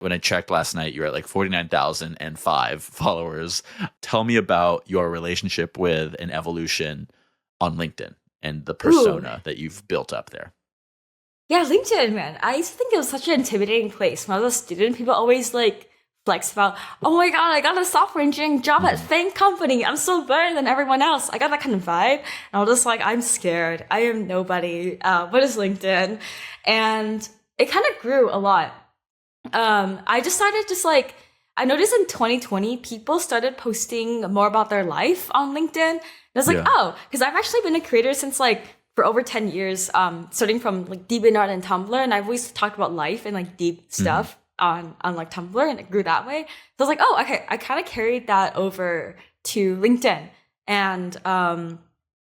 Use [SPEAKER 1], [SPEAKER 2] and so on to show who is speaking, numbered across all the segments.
[SPEAKER 1] when I checked last night, you're at like 49,005 followers. Tell me about your relationship with and evolution on LinkedIn and the
[SPEAKER 2] Ooh,
[SPEAKER 1] persona that you've built up there.
[SPEAKER 2] yeah, LinkedIn, man. I used to think it was such an intimidating place. When I was a student, people always like flex about, oh my god, I got a software engineering job at
[SPEAKER 1] Mhm.
[SPEAKER 2] Fang Company. I'm so better than everyone else. I got that kind of vibe. And I was just like, I'm scared. I am nobody. What is LinkedIn? And it kind of grew a lot. I just started just like I noticed in 2020 people started posting more about their life on LinkedIn. And I was like,
[SPEAKER 1] Yeah.
[SPEAKER 2] oh, because I've actually been a creator since like for over 10 years, starting from like DeviantArt and Tumblr, and I've always talked about life and like deep
[SPEAKER 1] Mhm.
[SPEAKER 2] stuff on like Tumblr, and it grew that way. So I was like, oh, okay, I kind of carried that over to LinkedIn, and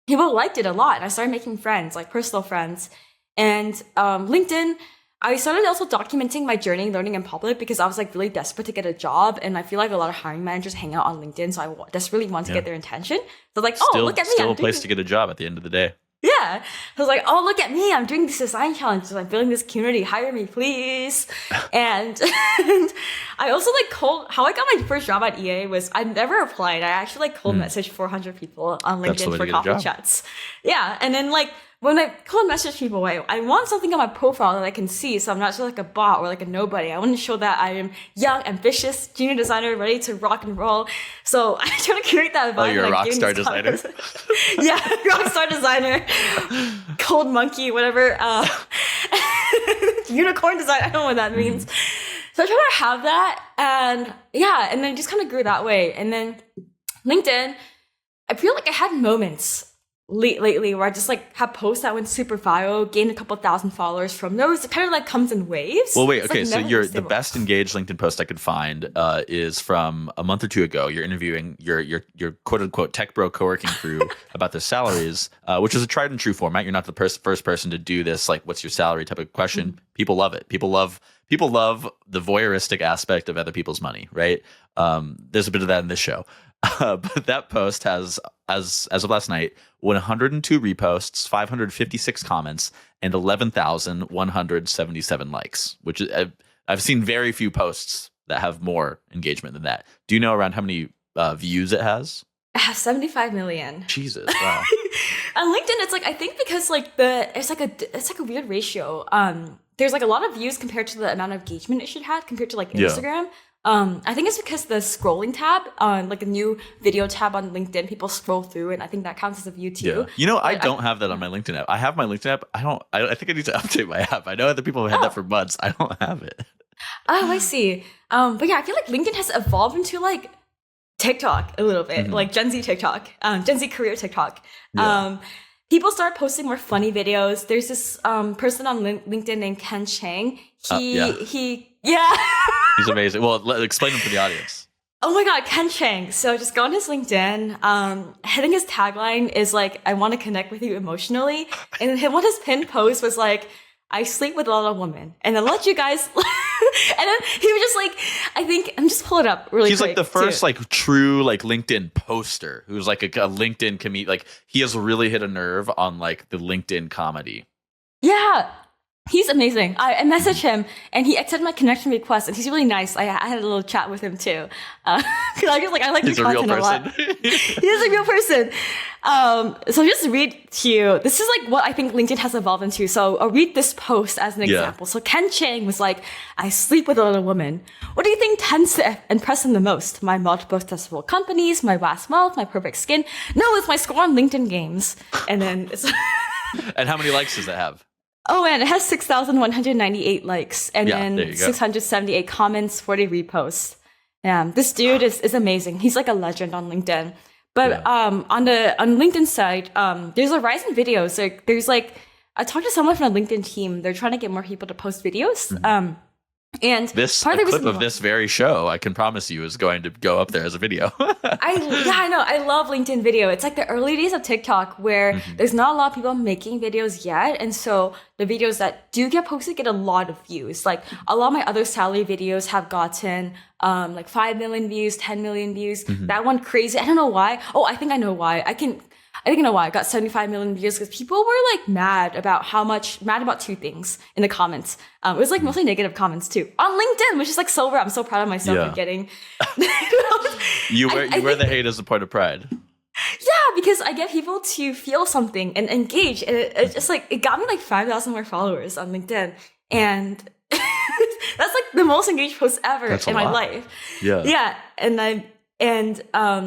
[SPEAKER 2] people liked it a lot. And I started making friends, like personal friends, and LinkedIn. I started also documenting my journey learning in public because I was like really desperate to get a job, and I feel like a lot of hiring managers hang out on LinkedIn, so just really want to
[SPEAKER 1] Yeah.
[SPEAKER 2] get their attention. So like, oh,
[SPEAKER 1] Still
[SPEAKER 2] look at me,
[SPEAKER 1] still
[SPEAKER 2] I'm
[SPEAKER 1] a place
[SPEAKER 2] doing
[SPEAKER 1] to get a job at the end of the day.
[SPEAKER 2] yeah. I was like, oh, look at me. I'm doing this design challenge. I'm building this community. Hire me, please. And, and I also like how I got my first job at EA was I never applied. I actually like cold
[SPEAKER 1] Mm.
[SPEAKER 2] messaged 400 people on
[SPEAKER 1] That's the
[SPEAKER 2] LinkedIn
[SPEAKER 1] way to
[SPEAKER 2] for
[SPEAKER 1] get a
[SPEAKER 2] coffee
[SPEAKER 1] job.
[SPEAKER 2] chats. Yeah. And then like when I cold message people, I want something on my profile that I can see. So I'm not just like a bot or like a nobody. I want to show that I am young, ambitious, junior designer, ready to rock and roll. So I try to create that
[SPEAKER 1] Oh,
[SPEAKER 2] vibe.
[SPEAKER 1] you're a
[SPEAKER 2] And I
[SPEAKER 1] rock
[SPEAKER 2] gave
[SPEAKER 1] star
[SPEAKER 2] these
[SPEAKER 1] designer?
[SPEAKER 2] comments. Yeah, rockstar designer, cold monkey, whatever, unicorn design. I don't know what that means.
[SPEAKER 1] Mhm.
[SPEAKER 2] So I try to have that, and yeah, and then it just kind of grew that way. And then LinkedIn, I feel like I had moments lately where I just like have posts that went super viral, gained a couple thousand followers from those. It kind of like comes in waves.
[SPEAKER 1] Well, wait.
[SPEAKER 2] It's
[SPEAKER 1] Okay,
[SPEAKER 2] like
[SPEAKER 1] so
[SPEAKER 2] never
[SPEAKER 1] you're the
[SPEAKER 2] stable.
[SPEAKER 1] best engaged LinkedIn post I could find is from a month or two ago. You're interviewing your quote unquote tech bro co-working crew about their salaries, which is a tried and true format. You're not the first person to do this. Like, what's your salary type of question. People love it. People love the voyeuristic aspect of other people's money, right? There's a bit of that in this show. But that post has, as of last night, 102 reposts, 556 comments, and 11,177 likes. Which is, I've seen very few posts that have more engagement than that. Do you know around how many views it has?
[SPEAKER 2] I have 75 million.
[SPEAKER 1] Jesus, wow.
[SPEAKER 2] On LinkedIn, it's like I think because like it's like a weird ratio. There's like a lot of views compared to the amount of engagement it should have compared to like
[SPEAKER 1] Yeah.
[SPEAKER 2] Instagram. I think it's because the scrolling tab on like a new video tab on LinkedIn, people scroll through, and I think that counts as a view too.
[SPEAKER 1] Yeah. You know, I
[SPEAKER 2] But
[SPEAKER 1] don't have that on my LinkedIn app. I have my LinkedIn app. I don't. I think I need to update my app. I know other people have had that
[SPEAKER 2] oh,
[SPEAKER 1] for months. I don't have it.
[SPEAKER 2] oh, I see. But yeah, I feel like LinkedIn has evolved into like TikTok a little bit,
[SPEAKER 1] Mhm.
[SPEAKER 2] like Gen Z TikTok, Gen Z career TikTok.
[SPEAKER 1] Yeah.
[SPEAKER 2] Um, People start posting more funny videos. There's this person on LinkedIn named Ken Chang.
[SPEAKER 1] Yeah.
[SPEAKER 2] Yeah.
[SPEAKER 1] He's amazing. Well, explain him for the audience.
[SPEAKER 2] Oh my god, Ken Chang. So just go on his LinkedIn. I think his tagline is like, I want to connect with you emotionally. And then one of his pinned posts was like, I sleep with a lot of women. And then let you guys and then he was just like, I think I'm just pull it up really
[SPEAKER 1] He's like
[SPEAKER 2] quick.
[SPEAKER 1] the first
[SPEAKER 2] too.
[SPEAKER 1] like true like LinkedIn poster who's like a LinkedIn comedian. Like he has really hit a nerve on like the LinkedIn comedy.
[SPEAKER 2] Yeah. He's amazing. I messaged him and he accepted my connection request, and he's really nice. I had a little chat with him too. Cause I was like, I like your
[SPEAKER 1] He's a real
[SPEAKER 2] content a lot.
[SPEAKER 1] person.
[SPEAKER 2] He is a real person. So I'll just read to you. This is like what I think LinkedIn has evolved into. So I'll read this post as an
[SPEAKER 1] Yeah.
[SPEAKER 2] example. So Ken Chang was like, I sleep with a lot of women. What do you think tends to impress him the most? My multiple successful companies, my vast wealth, my perfect skin? No, it's my score on LinkedIn games. And then it's,
[SPEAKER 1] And how many likes does that have?
[SPEAKER 2] oh man, it has 6,198 likes and
[SPEAKER 1] Yeah, there
[SPEAKER 2] then
[SPEAKER 1] you go.
[SPEAKER 2] 678 comments, 40 reposts. Yeah, this dude is amazing. He's like a legend on LinkedIn. But
[SPEAKER 1] Yeah.
[SPEAKER 2] on LinkedIn side, there's a rise in videos. Like there's like I talked to someone from the LinkedIn team. They're trying to get more people to post videos. And
[SPEAKER 1] This
[SPEAKER 2] part
[SPEAKER 1] a
[SPEAKER 2] of the
[SPEAKER 1] clip
[SPEAKER 2] reason
[SPEAKER 1] of this very show, I can promise you, is going to go up there as a video.
[SPEAKER 2] I know. I love LinkedIn video. It's like the early days of TikTok where
[SPEAKER 1] Mhm.
[SPEAKER 2] there's not a lot of people making videos yet. And so the videos that do get posted get a lot of views. Like a lot of my other salary videos have gotten like 5 million views, 10 million views.
[SPEAKER 1] Mhm.
[SPEAKER 2] That one crazy. I don't know why. Oh, I think I know why. I think, you know why I got 75 million views, because people were like mad about two things in the comments. It was like mostly negative comments too on LinkedIn, which is like so rare. I'm so proud of myself
[SPEAKER 1] Yeah.
[SPEAKER 2] for getting.
[SPEAKER 1] You
[SPEAKER 2] I
[SPEAKER 1] wear the
[SPEAKER 2] think-
[SPEAKER 1] hate as a point of pride.
[SPEAKER 2] Yeah, because I get people to feel something and engage, and it just like it got me like 5,000 more followers on LinkedIn, and that's like the most engaged post ever
[SPEAKER 1] That's a
[SPEAKER 2] in my
[SPEAKER 1] lot.
[SPEAKER 2] life.
[SPEAKER 1] Yeah.
[SPEAKER 2] Yeah,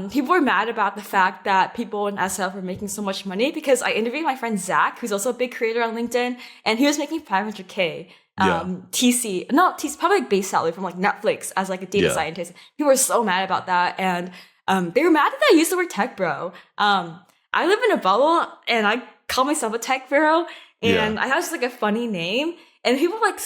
[SPEAKER 2] people were mad about the fact that people in SF were making so much money, because I interviewed my friend Zach, who's also a big creator on LinkedIn, and he was making 500K. Probably like base salary from like Netflix as like a data
[SPEAKER 1] Yeah.
[SPEAKER 2] scientist. People were so mad about that, and they were mad that I used the word tech bro. I live in a bubble, and I call myself a tech bro, and
[SPEAKER 1] Yeah.
[SPEAKER 2] I have just like a funny name. And people like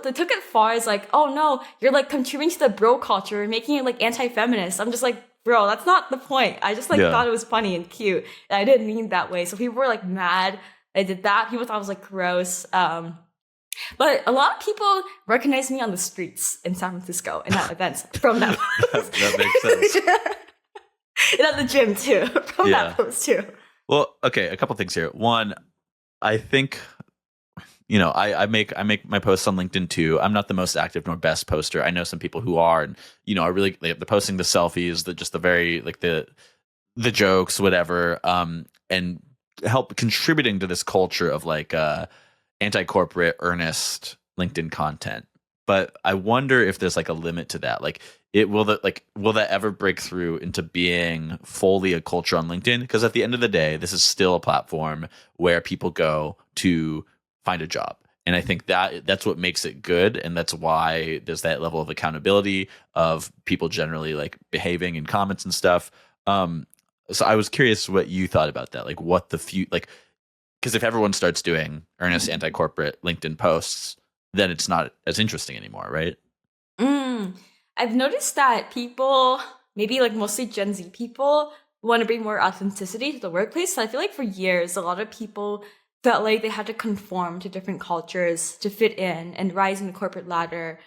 [SPEAKER 2] they took it far as like, oh no, you're like contributing to the bro culture and making it like anti-feminist. I'm just like, bro, that's not the point. I just like
[SPEAKER 1] Yeah.
[SPEAKER 2] thought it was funny and cute. And I didn't mean it that way. So people were like mad I did that. People thought I was like gross. But a lot of people recognize me on the streets in San Francisco and at events from that post.
[SPEAKER 1] That makes sense.
[SPEAKER 2] And at the gym too, from
[SPEAKER 1] Yeah.
[SPEAKER 2] that post too.
[SPEAKER 1] Well, okay, a couple things here. One, I think, I make my posts on LinkedIn too. I'm not the most active nor best poster. I know some people who are, and are really they're posting the selfies, the very like the jokes, whatever, and help contributing to this culture of like anti-corporate, earnest LinkedIn content. But I wonder if there's like a limit to that. Like, will that ever break through into being fully a culture on LinkedIn? Because at the end of the day, this is still a platform where people go to find a job. And I think that's what makes it good, and that's why there's that level of accountability of people generally like behaving in comments and stuff. So I was curious what you thought about that, like what the because if everyone starts doing earnest anti-corporate LinkedIn posts, then it's not as interesting anymore, right?
[SPEAKER 2] I've noticed that people, maybe like mostly Gen Z people, want to bring more authenticity to the workplace. So I feel like for years, a lot of people felt like they had to conform to different cultures to fit in and rise in the corporate ladder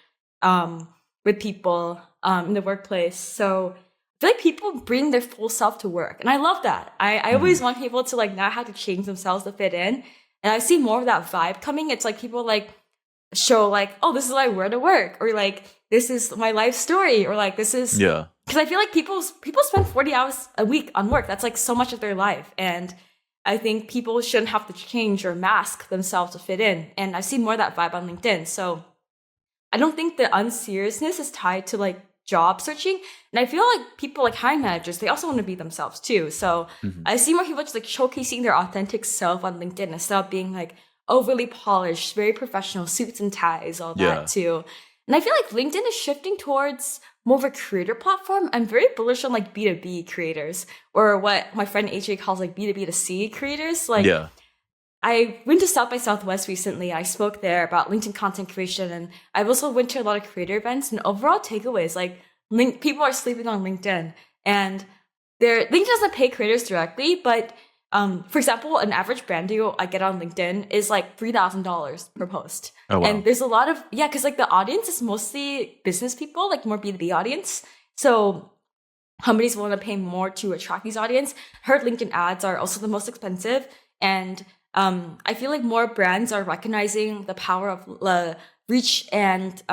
[SPEAKER 2] with people in the workplace. So I feel like people bring their full self to work. And I love that. I always want people to like not have to change themselves to fit in. And I see more of that vibe coming. It's like people like show like, oh, this is what I wear to work, or like this is my life story, or like this is because I feel like people spend 40 hours a week on work. That's like so much of their life, and I think people shouldn't have to change or mask themselves to fit in. And I see more of that vibe on LinkedIn. So I don't think the unseriousness is tied to like job searching. And I feel like people like hiring managers, they also want to be themselves too. So I see more people just like showcasing their authentic self on LinkedIn instead of being like overly polished, very professional, suits and ties, all that too. And I feel like LinkedIn is shifting towards more of a creator platform. I'm very bullish on like B2B creators, or what my friend AJ calls like B2B to C creators. Like, I went to South by Southwest recently. I spoke there about LinkedIn content creation, and I've also went to a lot of creator events. And overall takeaways, like people are sleeping on LinkedIn, and LinkedIn doesn't pay creators directly, but for example, an average brand deal I get on LinkedIn is like $3,000 per post.
[SPEAKER 1] Oh, wow.
[SPEAKER 2] And there's a lot of, because like the audience is mostly business people, like more B2B audience. So companies want to pay more to attract these audience. Heard LinkedIn ads are also the most expensive. And I feel like more brands are recognizing the power of the reach and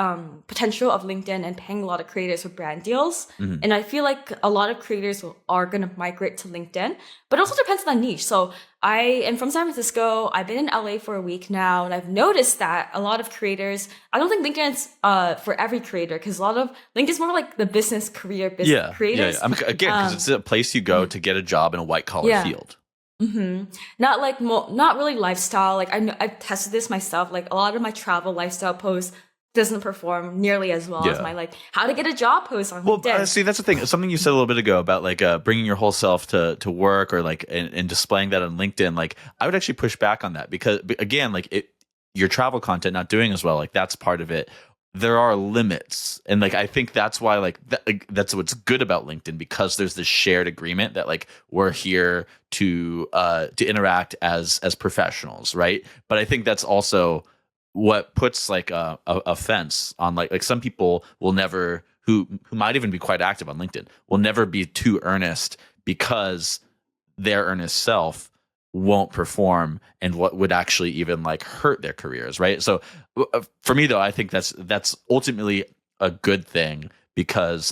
[SPEAKER 2] potential of LinkedIn and paying a lot of creators for brand deals. And I feel like a lot of creators are going to migrate to LinkedIn, but it also depends on the niche. So I am from San Francisco. I've been in LA for a week now, and I've noticed that a lot of creators, I don't think LinkedIn's for every creator, because a lot of LinkedIn's more like the business creators.
[SPEAKER 1] Yeah. Again, because it's a place you go to get a job in a white collar field.
[SPEAKER 2] Not like not really lifestyle. Like I've tested this myself. Like a lot of my travel lifestyle posts doesn't perform nearly as well as my like how to get a job post on LinkedIn.
[SPEAKER 1] See, that's the thing. Something you said a little bit ago about like bringing your whole self to work, or like and displaying that on LinkedIn. Like I would actually push back on that, because again, like your travel content not doing as well. Like that's part of it. There are limits, and like I think that's why that's what's good about LinkedIn, because there's this shared agreement that like we're here to interact as professionals, right? But I think that's also what puts like a fence on like some people will never, who might even be quite active on LinkedIn, will never be too earnest, because their earnest self won't perform and what would actually even like hurt their careers, right? So for me though, I think that's ultimately a good thing, because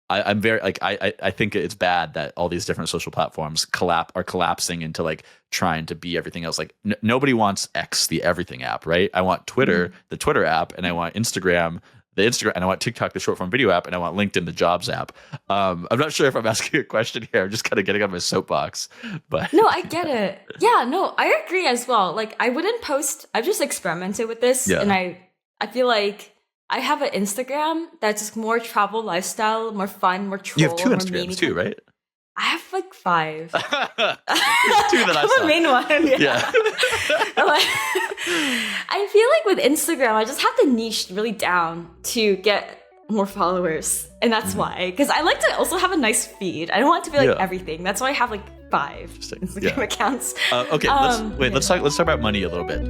[SPEAKER 1] I'm very like I think it's bad that all these different social platforms are collapsing into like trying to be everything else. Like nobody wants X, the everything app, right? I want Twitter, the Twitter app, and I want Instagram, the Instagram, and I want TikTok, the short form video app, and I want LinkedIn, the jobs app. I'm not sure if I'm asking a question here. I'm just kind of getting on my soapbox, but
[SPEAKER 2] No, I get it. Yeah, no, I agree as well. Like, I wouldn't post. I've just experimented with this,
[SPEAKER 1] Yeah.
[SPEAKER 2] and I feel like I have an Instagram that's just more travel lifestyle, more fun, more troll.
[SPEAKER 1] you have two
[SPEAKER 2] more
[SPEAKER 1] Instagrams
[SPEAKER 2] meme
[SPEAKER 1] too, right?
[SPEAKER 2] I have like 5.
[SPEAKER 1] Two that I
[SPEAKER 2] I'm
[SPEAKER 1] saw.
[SPEAKER 2] a main one.
[SPEAKER 1] Yeah.
[SPEAKER 2] Like, I feel like with Instagram, I just have to niche really down to get more followers, and that's why. Because I like to also have a nice feed. I don't want it to be like
[SPEAKER 1] Yeah.
[SPEAKER 2] everything. That's why I have like 5 Instagram
[SPEAKER 1] Yeah.
[SPEAKER 2] accounts.
[SPEAKER 1] Okay, let's talk about money a little bit.